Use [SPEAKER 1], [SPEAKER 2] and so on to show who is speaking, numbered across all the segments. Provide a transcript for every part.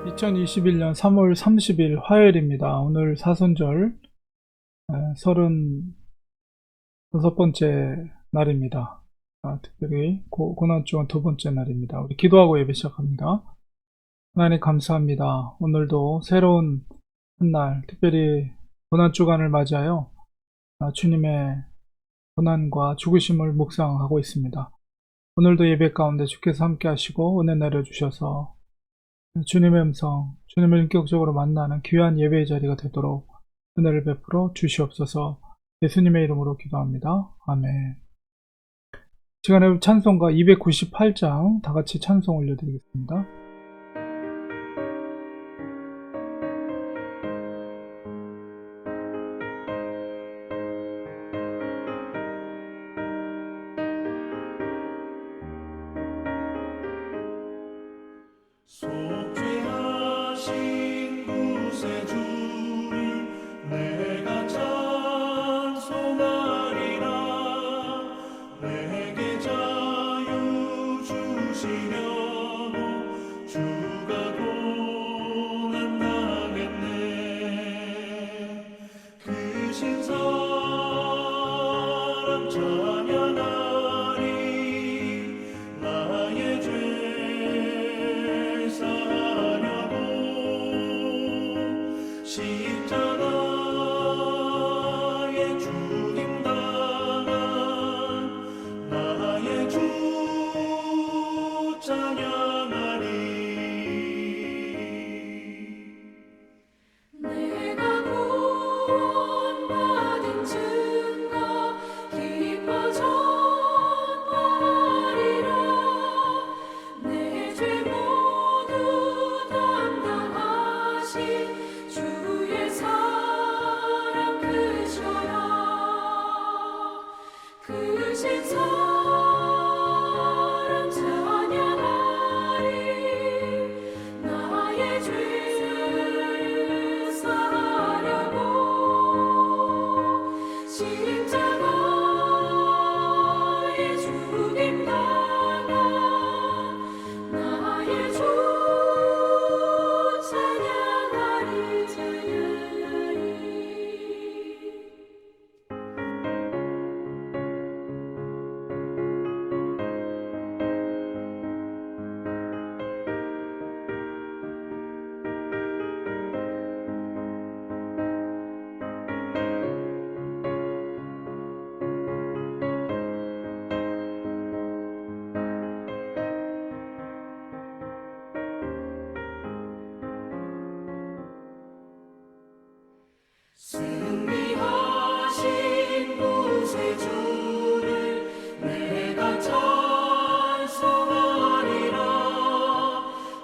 [SPEAKER 1] 2021년 3월 30일 화요일입니다. 오늘 사순절 36번째 날입니다. 특별히 고난주간 두 번째 날입니다. 우리 기도하고 예배 시작합니다. 하나님 감사합니다. 오늘도 새로운 한 날, 특별히 고난주간을 맞이하여 주님의 고난과 죽으심을 묵상하고 있습니다. 오늘도 예배 가운데 주께서 함께 하시고 은혜 내려주셔서 주님의 음성, 주님을 인격적으로 만나는 귀한 예배의 자리가 되도록 은혜를 베풀어 주시옵소서. 예수님의 이름으로 기도합니다. 아멘. 시간에 찬송가 298장 다 같이 찬송 올려드리겠습니다.
[SPEAKER 2] 속죄하신 구세주를 내가 찬송하리라. 내게 자유 주시려고 주가 고난당했네. 그 신사람 찬양하리. 나의 죄 십자가에 죽임당한 나의 주 찬양하리.
[SPEAKER 3] 내가 구원받은 증거 기뻐 전파하리라. 내 죄 모두 담당하신 주의 사랑 크셔라. 크신 사랑 찬양하리. 나의 죄를 사하려고 십자가에 죽임당한 나의 주 찬양하리. 승리하신 구세주를 내가 찬송하리라.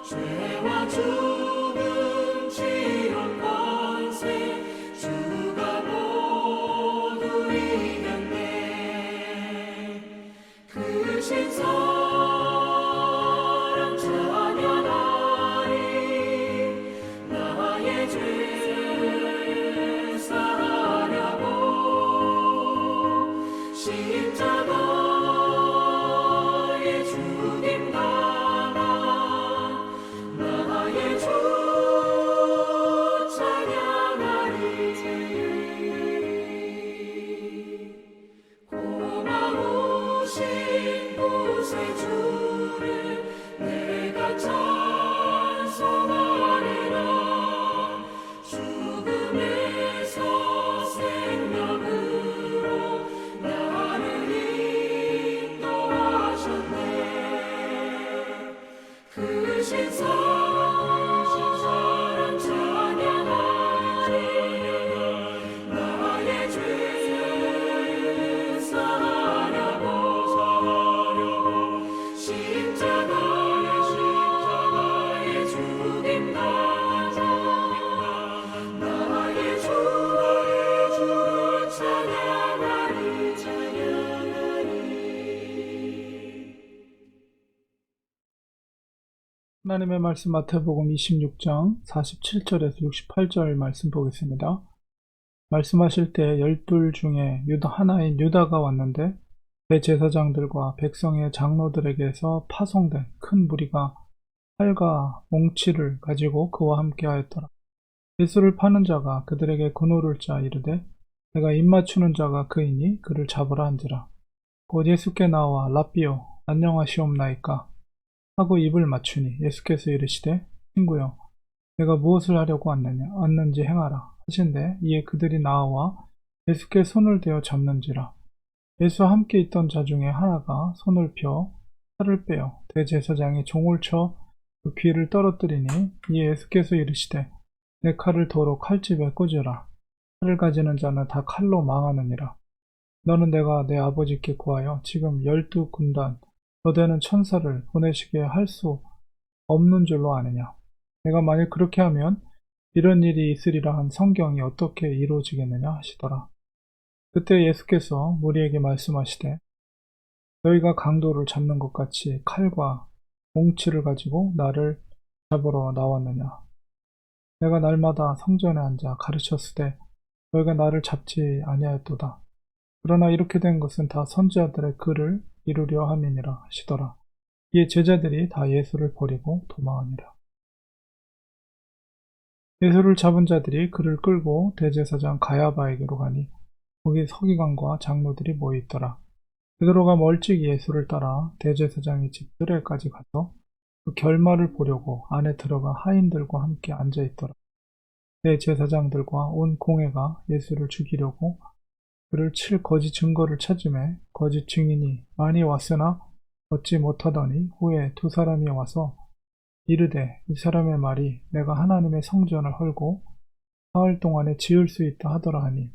[SPEAKER 3] 죄와 죽음 치료 권세 주가 모두 이겼네. 크신 사랑 찬양하리. 나의 죄를 사하려고 십자가에 죽임당한 나의 주 찬양하리. 고마우신 구세주를 내가 찬송하리라. 죽음에서 생명으로 나를 인도하셨네. 크신 사랑 찬양하리. 나의 죄를 사하려고 십자가에 죽임당한 나의 주를 찬양하리.
[SPEAKER 1] 하나님의 말씀 마태복음 26장 47절에서 68절 말씀 보겠습니다. 말씀하실 때 12 중에 하나인 유다가 왔는데 대제사장들과 백성의 장로들에게서 파송된 큰 무리가 칼과 몽치를 가지고 그와 함께 하였더라. 예수를 파는 자가 그들에게 그노를 짜 이르되 내가 입맞추는 자가 그이니 그를 잡으라 한지라. 곧 예수께 나와 랍비여 안녕하시옵나이까 하고 입을 맞추니 예수께서 이르시되 친구여 내가 무엇을 하려고 왔는지 행하라 하신대 이에 그들이 나와 예수께 손을 대어 잡는지라. 예수와 함께 있던 자 중에 하나가 손을 펴 칼을 빼어 대제사장이 종을 쳐 그 귀를 떨어뜨리니 이에 예수께서 이르시되 내 칼을 도로 칼집에 꽂으라. 칼을 가지는 자는 다 칼로 망하느니라. 너는 내가 내 아버지께 구하여 지금 12군단 더 되는 천사를 보내시게 할 수 없는 줄로 아느냐. 내가 만일 그렇게 하면 이런 일이 있으리라 한 성경이 어떻게 이루어지겠느냐 하시더라. 그때 예수께서 무리에게 말씀하시되 너희가 강도를 잡는 것 같이 칼과 몽치를 가지고 나를 잡으러 나왔느냐. 내가 날마다 성전에 앉아 가르쳤으되 너희가 나를 잡지 아니하였도다. 그러나 이렇게 된 것은 다 선지자들의 글을 이루려 함이니라 하시더라. 이에 제자들이 다 예수를 버리고 도망하니라. 예수를 잡은 자들이 그를 끌고 대제사장 가야바에게로 가니 거기 서기관과 장로들이 모여 있더라. 베드로가 멀찍이 예수를 따라 대제사장의 집 뜰에까지 가서 그 결말을 보려고 안에 들어가 하인들과 함께 앉아 있더라. 대제사장들과 온 공회가 예수를 죽이려고 그를 칠 거짓 증거를 찾음에 거짓 증인이 많이 왔으나 얻지 못하더니 후에 두 사람이 와서 이르되 이 사람의 말이 내가 하나님의 성전을 헐고 사흘 동안에 지을 수 있다 하더라 하니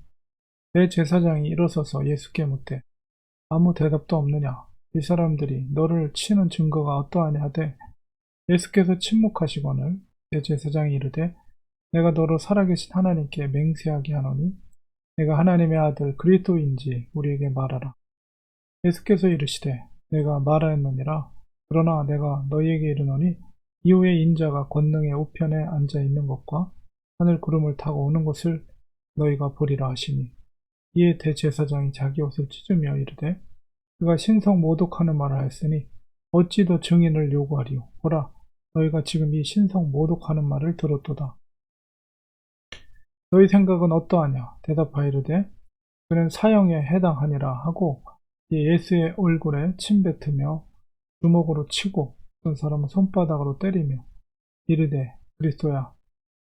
[SPEAKER 1] 대제사장이 일어서서 예수께 묻되 아무 대답도 없느냐. 이 사람들이 너를 치는 증거가 어떠하냐 하되 예수께서 침묵하시거늘 대제사장이 이르되 내가 너로 살아계신 하나님께 맹세하게 하노니 내가 하나님의 아들 그리스도인지 우리에게 말하라. 예수께서 이르시되 내가 말하였느니라. 그러나 내가 너희에게 이르노니 이후에 인자가 권능의 우편에 앉아 있는 것과 하늘 구름을 타고 오는 것을 너희가 보리라 하시니 이에 대제사장이 자기 옷을 찢으며 이르되 그가 신성 모독하는 말을 하였으니 어찌 더 증인을 요구하리요. 보라 너희가 지금 이 신성 모독하는 말을 들었도다. 너희 생각은 어떠하냐. 대답하여 이르되 그는 사형에 해당하니라 하고 예수의 얼굴에 침 뱉으며 주먹으로 치고 어떤 사람은 손바닥으로 때리며 이르되 그리스도야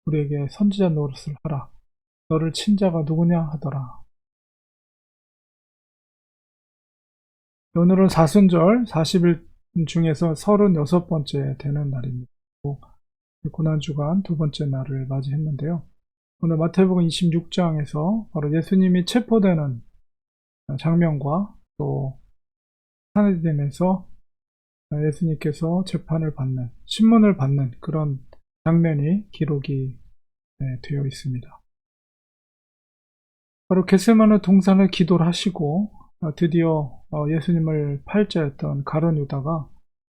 [SPEAKER 1] 우리에게 선지자 노릇을 하라. 너를 친 자가 누구냐 하더라. 오늘은 사순절 40일 중에서 36번째 되는 날입니다. 고난주간 두 번째 날을 맞이했는데요. 오늘 마태복음 26장에서 바로 예수님이 체포되는 장면과 또 산해됨에서 예수님께서 재판을 받는, 신문을 받는 그런 장면이 기록이 되어 있습니다. 바로 겟세마네 동산을 기도를 하시고 드디어 예수님을 팔자였던 가룟 유다가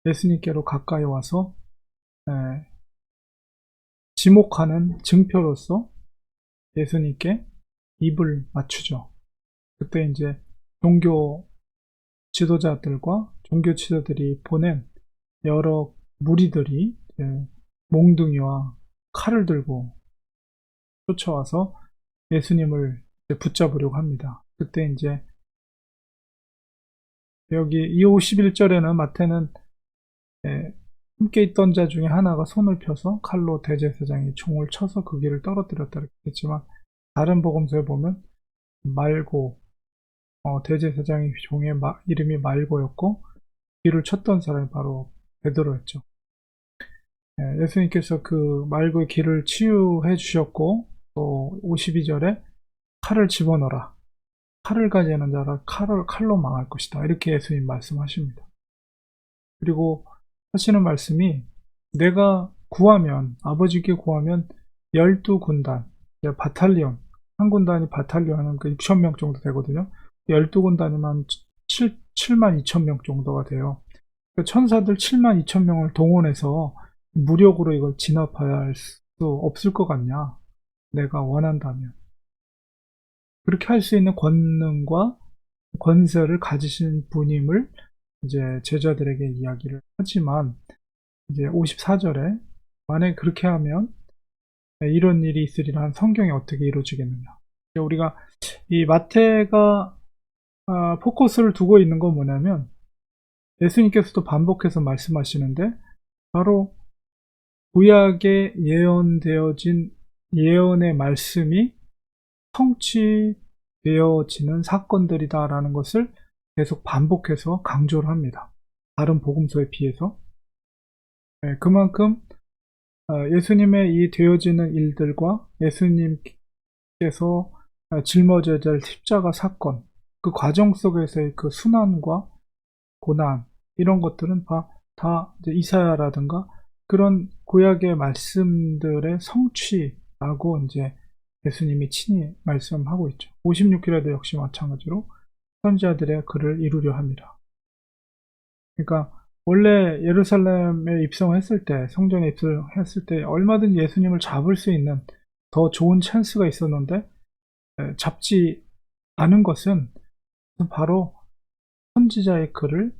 [SPEAKER 1] 예수님께로 가까이 와서 지목하는 증표로서 예수님께 입을 맞추죠. 그때 이제 종교 지도자들과 종교 지도자들이 보낸 여러 무리들이 몽둥이와 칼을 들고 쫓아와서 예수님을 붙잡으려고 합니다. 그때 이제 여기 251절에는 마태는 함께 있던 자 중에 하나가 손을 펴서 칼로 대제사장이 총을 쳐서 그 귀를 떨어뜨렸다 이렇게 했지만 다른 복음서에 보면 말고 대제사장의 종의 이름이 말고였고 귀를 쳤던 사람이 바로 베드로였죠. 예수님께서 그 말고의 귀를 치유해 주셨고 또 52절에 칼을 집어넣어라. 칼을 가지는 자라 칼로 망할 것이다. 이렇게 예수님 말씀하십니다. 그리고 하시는 말씀이 내가 구하면 아버지께 구하면 12군단 바탈리온 한 군단이 바탈리온 하는 그 6,000명 정도 되거든요. 12군단이면 7만 2천 명 정도가 돼요. 천사들 7만 2천 명을 동원해서 무력으로 이걸 진압할 수 없을 것 같냐. 내가 원한다면. 그렇게 할 수 있는 권능과 권세를 가지신 분임을 이제 제자들에게 이야기를 하지만 이제 54절에 만약에 그렇게 하면 이런 일이 있으리라 한 성경이 어떻게 이루어지겠느냐. 우리가 이 마태가 포커스를 두고 있는 건 뭐냐면 예수님께서도 반복해서 말씀하시는데 바로 구약에 예언되어진 예언의 말씀이 성취되어지는 사건들이다라는 것을 계속 반복해서 강조를 합니다. 다른 복음서에 비해서. 그만큼 예수님의 이 되어지는 일들과 예수님께서 짊어져야 될 십자가 사건, 그 과정 속에서의 그 순환과 고난, 이런 것들은 다 이제 이사야라든가 그런 구약의 말씀들의 성취라고 이제 예수님이 친히 말씀하고 있죠. 56기라도 역시 마찬가지로 선지자들의 글을 이루려 합니다. 그러니까 원래 예루살렘에 입성했을 때, 성전에 입성했을 때 얼마든지 예수님을 잡을 수 있는 더 좋은 찬스가 있었는데 잡지 않은 것은 바로 선지자의 글을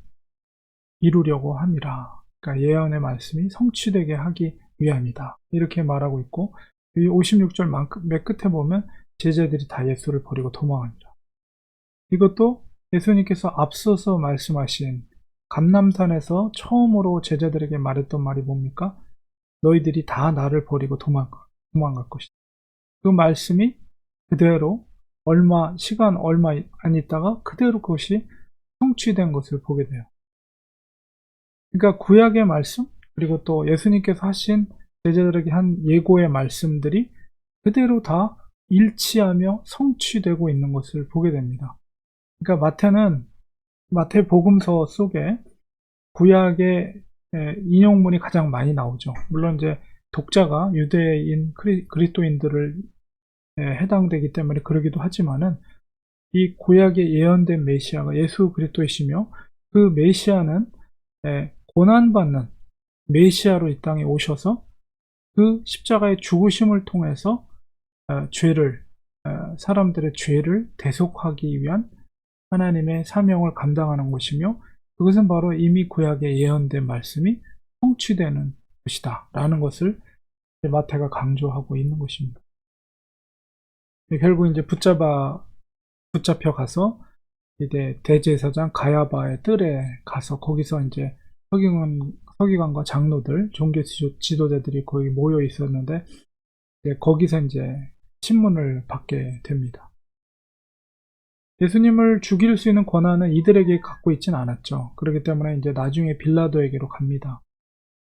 [SPEAKER 1] 이루려고 함이라. 그러니까 예언의 말씀이 성취되게 하기 위함이다. 이렇게 말하고 있고, 이 56절 맨 끝에 보면 제자들이 다 예수를 버리고 도망합니다. 이것도 예수님께서 앞서서 말씀하신 감람산에서 처음으로 제자들에게 말했던 말이 뭡니까? 너희들이 다 나를 버리고 도망갈 것이다. 그 말씀이 그대로 시간 얼마 안 있다가 그대로 그것이 성취된 것을 보게 돼요. 그러니까 구약의 말씀, 그리고 또 예수님께서 하신 제자들에게 한 예고의 말씀들이 그대로 다 일치하며 성취되고 있는 것을 보게 됩니다. 그러니까 마태 복음서 속에 구약의 인용문이 가장 많이 나오죠. 물론 이제 독자가 유대인 그리스도인들을 해당되기 때문에 그러기도 하지만은 이 구약에 예언된 메시아가 예수 그리스도이시며 그 메시아는 고난받는 메시아로 이 땅에 오셔서 그 십자가의 죽으심을 통해서 사람들의 죄를 대속하기 위한 하나님의 사명을 감당하는 것이며, 그것은 바로 이미 구약에 예언된 말씀이 성취되는 것이다 라는 것을 마태가 강조하고 있는 것입니다. 결국 이제 붙잡혀 가서 이제 대제사장 가야바의 뜰에 가서 거기서 이제 서기관과 장로들, 종교 지도자들이 거기 모여 있었는데 거기서 이제 신문을 받게 됩니다. 예수님을 죽일 수 있는 권한은 이들에게 갖고 있진 않았죠. 그렇기 때문에 이제 나중에 빌라도에게로 갑니다.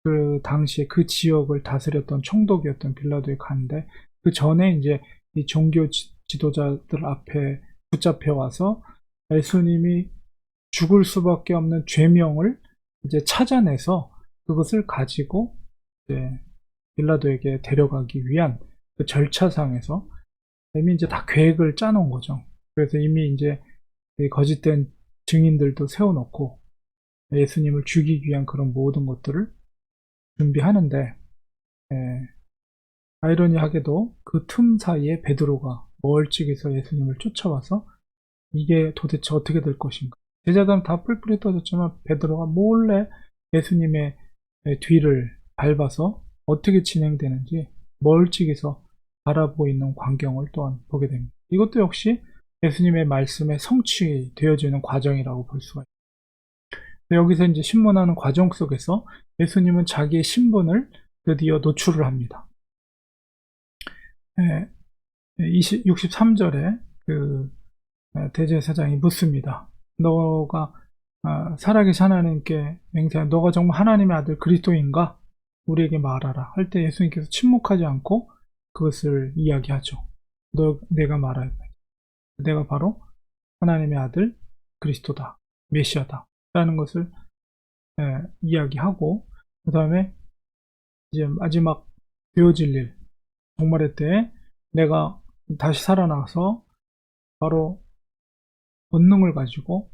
[SPEAKER 1] 그 당시에 그 지역을 다스렸던 총독이었던 빌라도에 가는데, 그 전에 이제 이 종교 지도자들 앞에 붙잡혀 와서 예수님이 죽을 수밖에 없는 죄명을 이제 찾아내서 그것을 가지고 이제 빌라도에게 데려가기 위한 그 절차상에서 이미 이제 다 계획을 짜놓은 거죠. 그래서 이미 이제 거짓된 증인들도 세워놓고 예수님을 죽이기 위한 그런 모든 것들을 준비하는데, 아이러니하게도 그 틈 사이에 베드로가 멀찍이서 예수님을 쫓아와서 이게 도대체 어떻게 될 것인가. 제자들은 다 뿔뿔이 떠졌지만 베드로가 몰래 예수님의 뒤를 밟아서 어떻게 진행되는지 멀찍이서 바라보고 있는 광경을 또한 보게 됩니다. 이것도 역시 예수님의 말씀에 성취되어지는 과정이라고 볼 수가 있습니다. 여기서 이제 신문하는 과정 속에서 예수님은 자기의 신분을 드디어 노출을 합니다. 63절에 그 대제사장이 묻습니다. 너가 살아계신 하나님께 맹세한 너가 정말 하나님의 아들 그리스도인가? 우리에게 말하라. 할 때 예수님께서 침묵하지 않고 그것을 이야기하죠. 내가 말할 내가 바로 하나님의 아들 그리스도다, 메시아다 라는 것을 이야기하고, 그 다음에 이제 마지막 되어질 일, 종말의 때에 내가 다시 살아나서 바로 본능을 가지고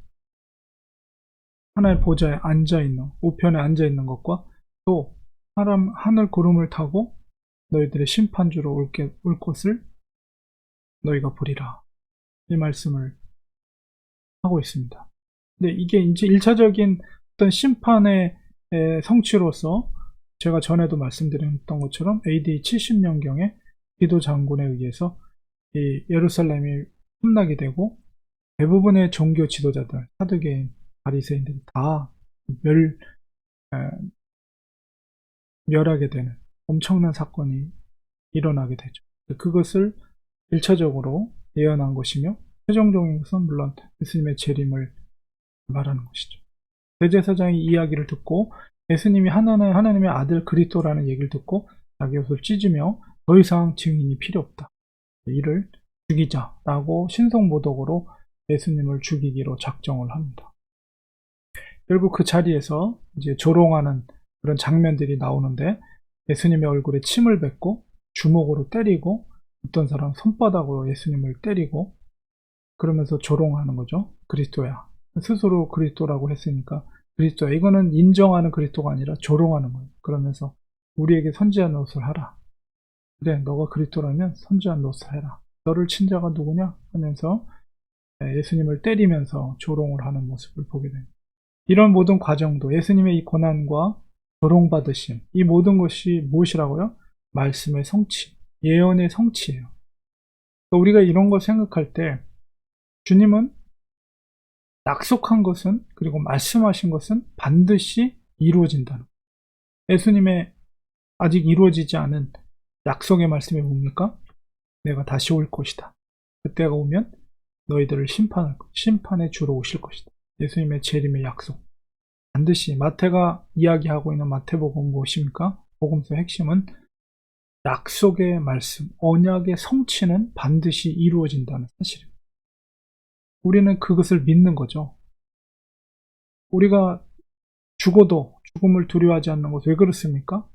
[SPEAKER 1] 하나의 보좌에 앉아있는, 우편에 앉아있는 것과 또 하늘 구름을 타고 너희들의 심판주로 올 것을 너희가 보리라, 이 말씀을 하고 있습니다. 근데 이게 이제 1차적인 어떤 심판의 성취로서 제가 전에도 말씀드렸던 것처럼 AD 70년경에 디도 장군에 의해서 이 예루살렘이 함락이 되고 대부분의 종교 지도자들, 사두개인, 바리새인들이 다 멸하게 되는 엄청난 사건이 일어나게 되죠. 그것을 1차적으로 예언한 것이며 최종적인 것은 물론 예수님의 재림을 말하는 것이죠. 대제사장이 이 이야기를 듣고 예수님이 하나님의 아들 그리스도라는 얘기를 듣고 자기 옷을 찢으며 더 이상 증인이 필요 없다. 이를 죽이자라고 신성모독으로 예수님을 죽이기로 작정을 합니다. 결국 그 자리에서 이제 조롱하는 그런 장면들이 나오는데 예수님의 얼굴에 침을 뱉고 주먹으로 때리고 어떤 사람 손바닥으로 예수님을 때리고 그러면서 조롱하는 거죠. 그리스도야. 스스로 그리스도라고 했으니까 그리스도야. 이거는 인정하는 그리스도가 아니라 조롱하는 거예요. 그러면서 우리에게 선지한 노릇을 하라. 그래, 너가 그리스도라면 선지한 노릇을 해라. 너를 친 자가 누구냐? 하면서 예수님을 때리면서 조롱을 하는 모습을 보게 됩니다. 이런 모든 과정도 예수님의 이 고난과 조롱받으심, 이 모든 것이 무엇이라고요? 말씀의 성취, 예언의 성취예요. 그러니까 우리가 이런 걸 생각할 때 주님은 약속한 것은 그리고 말씀하신 것은 반드시 이루어진다는 거예요. 예수님의 아직 이루어지지 않은 약속의 말씀이 뭡니까? 내가 다시 올 것이다. 그때가 오면 너희들을 심판의 주로 오실 것이다. 예수님의 재림의 약속. 반드시 마태가 이야기하고 있는 마태복음 무엇입니까? 복음서 핵심은 약속의 말씀, 언약의 성취는 반드시 이루어진다는 사실입니다. 우리는 그것을 믿는 거죠. 우리가 죽어도 죽음을 두려워하지 않는 것 왜 그렇습니까?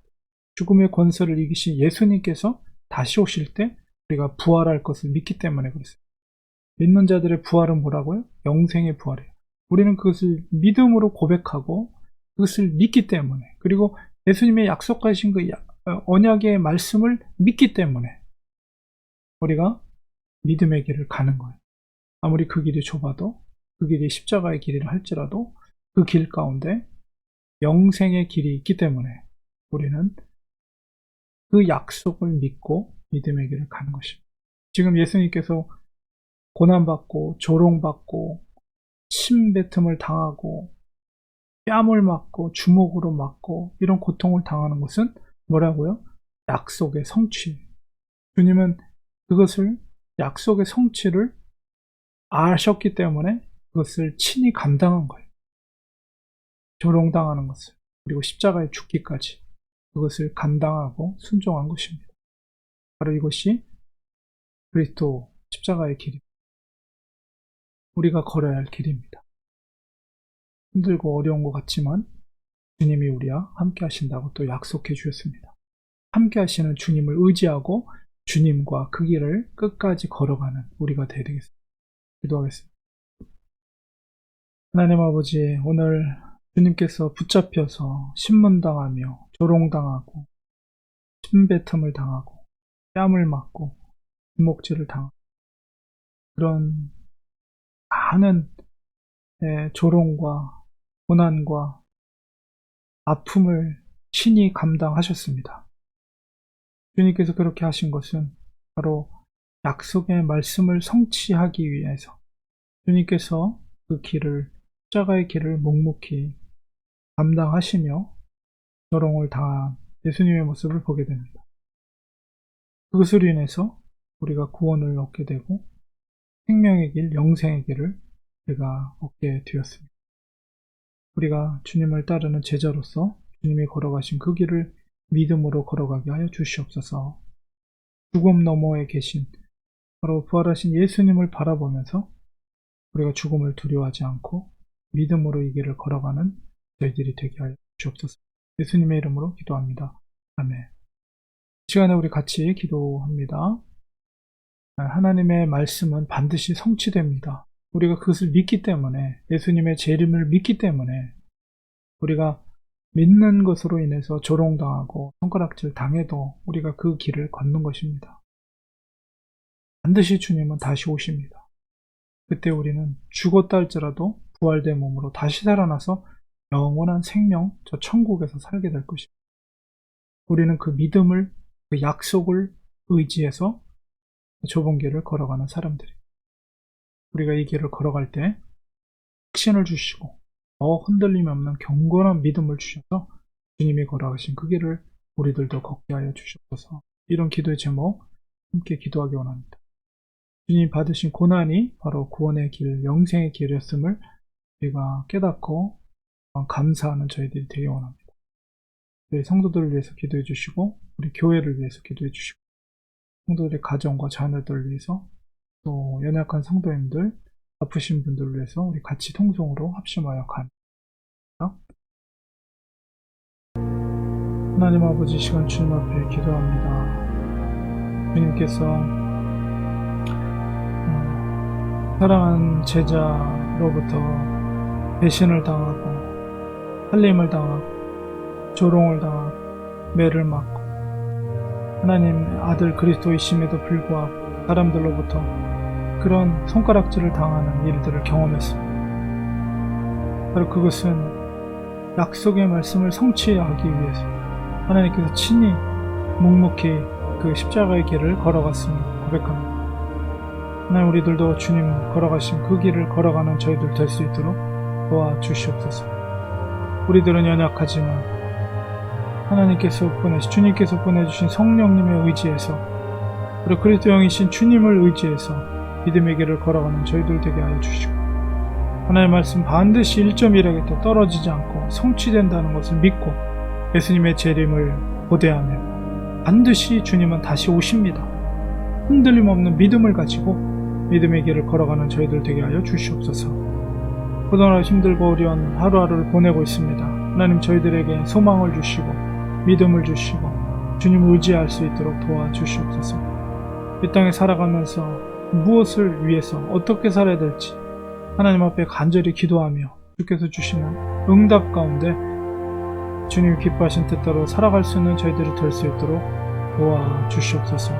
[SPEAKER 1] 죽음의 권세를 이기신 예수님께서 다시 오실 때 우리가 부활할 것을 믿기 때문에 그렇습니다. 믿는 자들의 부활은 뭐라고요? 영생의 부활이에요. 우리는 그것을 믿음으로 고백하고 그것을 믿기 때문에 그리고 예수님의 약속하신 그 언약의 말씀을 믿기 때문에 우리가 믿음의 길을 가는 거예요. 아무리 그 길이 좁아도 그 길이 십자가의 길이라 할지라도 그 길 가운데 영생의 길이 있기 때문에 우리는 그 약속을 믿고 믿음의 길을 가는 것입니다. 지금 예수님께서 고난받고 조롱받고 침뱉음을 당하고 뺨을 맞고 주먹으로 맞고 이런 고통을 당하는 것은 뭐라고요? 약속의 성취. 주님은 그것을 약속의 성취를 아셨기 때문에 그것을 친히 감당한 거예요. 조롱당하는 것을 그리고 십자가에 죽기까지 그것을 감당하고 순종한 것입니다. 바로 이것이 그리스도 십자가의 길입니다. 우리가 걸어야 할 길입니다. 힘들고 어려운 것 같지만 주님이 우리와 함께 하신다고 또 약속해 주셨습니다. 함께 하시는 주님을 의지하고 주님과 그 길을 끝까지 걸어가는 우리가 되어야 되겠습니다. 기도하겠습니다. 하나님 아버지, 오늘 주님께서 붙잡혀서 신문당하며 조롱당하고 침뱉음을 당하고 뺨을 맞고 주먹질을 당하고 그런 많은 조롱과 고난과 아픔을 친히 감당하셨습니다. 주님께서 그렇게 하신 것은 바로 약속의 말씀을 성취하기 위해서 주님께서 그 길을 십자가의 길을 묵묵히 감당하시며 조롱을 당한 예수님의 모습을 보게 됩니다. 그것으로 인해서 우리가 구원을 얻게 되고 생명의 길, 영생의 길을 우리가 얻게 되었습니다. 우리가 주님을 따르는 제자로서 주님이 걸어가신 그 길을 믿음으로 걸어가게 하여 주시옵소서. 죽음 너머에 계신 바로 부활하신 예수님을 바라보면서 우리가 죽음을 두려워하지 않고 믿음으로 이 길을 걸어가는 저희들이 되게 하여 주옵소서. 예수님의 이름으로 기도합니다. 아멘. 이 시간에 우리 같이 기도합니다. 하나님의 말씀은 반드시 성취됩니다. 우리가 그것을 믿기 때문에 예수님의 재림을 믿기 때문에 우리가 믿는 것으로 인해서 조롱당하고 손가락질 당해도 우리가 그 길을 걷는 것입니다. 반드시 주님은 다시 오십니다. 그때 우리는 죽었다 할지라도 부활된 몸으로 다시 살아나서 영원한 생명, 저 천국에서 살게 될 것입니다. 우리는 그 믿음을, 그 약속을 의지해서 좁은 길을 걸어가는 사람들이. 우리가 이 길을 걸어갈 때 확신을 주시고 더 흔들림이 없는 경건한 믿음을 주셔서 주님이 걸어가신 그 길을 우리들도 걷게 하여 주시옵소서. 이런 기도의 제목 함께 기도하기 원합니다. 주님 받으신 고난이 바로 구원의 길, 영생의 길이었음을 우리가 깨닫고 감사하는 저희들이 되기 원합니다. 저희 성도들을 위해서 기도해 주시고 우리 교회를 위해서 기도해 주시고 성도들의 가정과 자녀들을 위해서 또 연약한 성도님들, 아프신 분들을 위해서 우리 같이 통성으로 합심하여 간다. 하나님 아버지, 시간 주님 앞에 기도합니다. 주님께서 사랑하는 제자로부터 배신을 당하고 살림을 당하고 조롱을 당하고 매를 맞고 하나님 아들 그리스도이심에도 불구하고 사람들로부터 그런 손가락질을 당하는 일들을 경험했습니다. 바로 그것은 약속의 말씀을 성취하기 위해서 하나님께서 친히 묵묵히 그 십자가의 길을 걸어갔음을 고백합니다. 하나님, 우리들도 주님 걸어가신 그 길을 걸어가는 저희들 될 수 있도록 도와주시옵소서. 우리들은 연약하지만 주님께서 보내주신 성령님의 의지에서 그리고 그리스도 영이신 주님을 의지해서 믿음의 길을 걸어가는 저희들 되게 하여 주시고 하나님의 말씀 반드시 1.1에게도 떨어지지 않고 성취된다는 것을 믿고 예수님의 재림을 고대하며 반드시 주님은 다시 오십니다. 흔들림 없는 믿음을 가지고 믿음의 길을 걸어가는 저희들 되게 하여 주시옵소서. 그동안 힘들고 어려운 하루하루를 보내고 있습니다. 하나님, 저희들에게 소망을 주시고 믿음을 주시고 주님을 의지할 수 있도록 도와주시옵소서. 이 땅에 살아가면서 무엇을 위해서 어떻게 살아야 될지 하나님 앞에 간절히 기도하며 주께서 주시는 응답 가운데 주님 기뻐하신 뜻대로 살아갈 수 있는 저희들이 될 수 있도록 도와주시옵소서.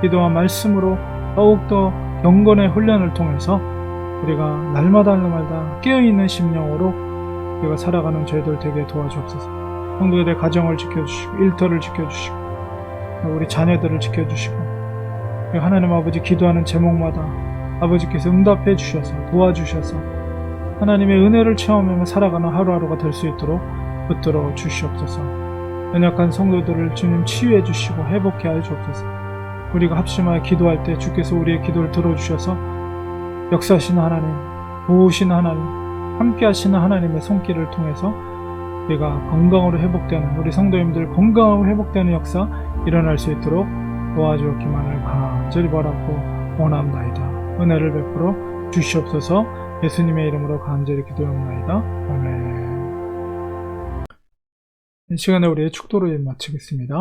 [SPEAKER 1] 기도와 말씀으로 더욱더 경건의 훈련을 통해서 우리가 날마다 깨어있는 심령으로 우리가 살아가는 저희들 되게 도와주옵소서. 성도들의 가정을 지켜주시고 일터를 지켜주시고 우리 자녀들을 지켜주시고 하나님 아버지, 기도하는 제목마다 아버지께서 응답해 주셔서 도와주셔서 하나님의 은혜를 체험하며 살아가는 하루하루가 될 수 있도록 붙들어 주시옵소서. 연약한 성도들을 주님 치유해 주시고 회복해 하여 주옵소서. 우리가 합심하여 기도할 때 주께서 우리의 기도를 들어주셔서 역사하시는 하나님, 도우시는 하나님, 함께 하시는 하나님의 손길을 통해서 우리가 건강으로 회복되는, 우리 성도님들 건강하고 회복되는 역사 일어날 수 있도록 도와주었기만을 간절히 바라고 원합나이다. 은혜를 베풀어 주시옵소서. 예수님의 이름으로 간절히 기도합나이다. 아멘. 이 시간에 우리의 축도를 마치겠습니다.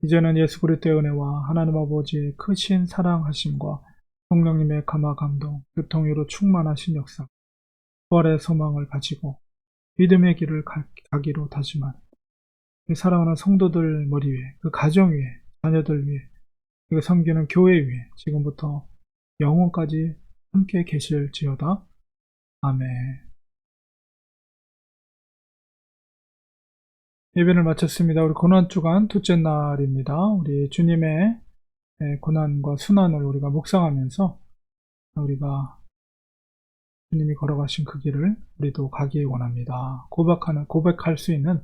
[SPEAKER 1] 이제는 예수 그리스도의 은혜와 하나님 아버지의 크신 사랑하심과 성령님의 감화 감동, 교통으로 충만하신 역사, 부활의 소망을 가지고 믿음의 길을 가기로 다짐한 사랑하는 성도들 머리 위에, 그 가정 위에, 자녀들 위에, 그리고 섬기는 교회 위에 지금부터 영원까지 함께 계실지어다. 아멘. 예배를 마쳤습니다. 우리 고난주간 둘째 날입니다. 우리 주님의 고난과 순환을 우리가 묵상하면서 우리가 주님이 걸어가신 그 길을 우리도 가기 원합니다. 고백할 수 있는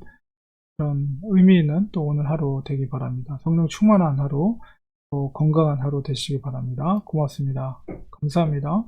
[SPEAKER 1] 그런 의미 있는 또 오늘 하루 되기 바랍니다. 성령 충만한 하루, 또 건강한 하루 되시기 바랍니다. 고맙습니다. 감사합니다.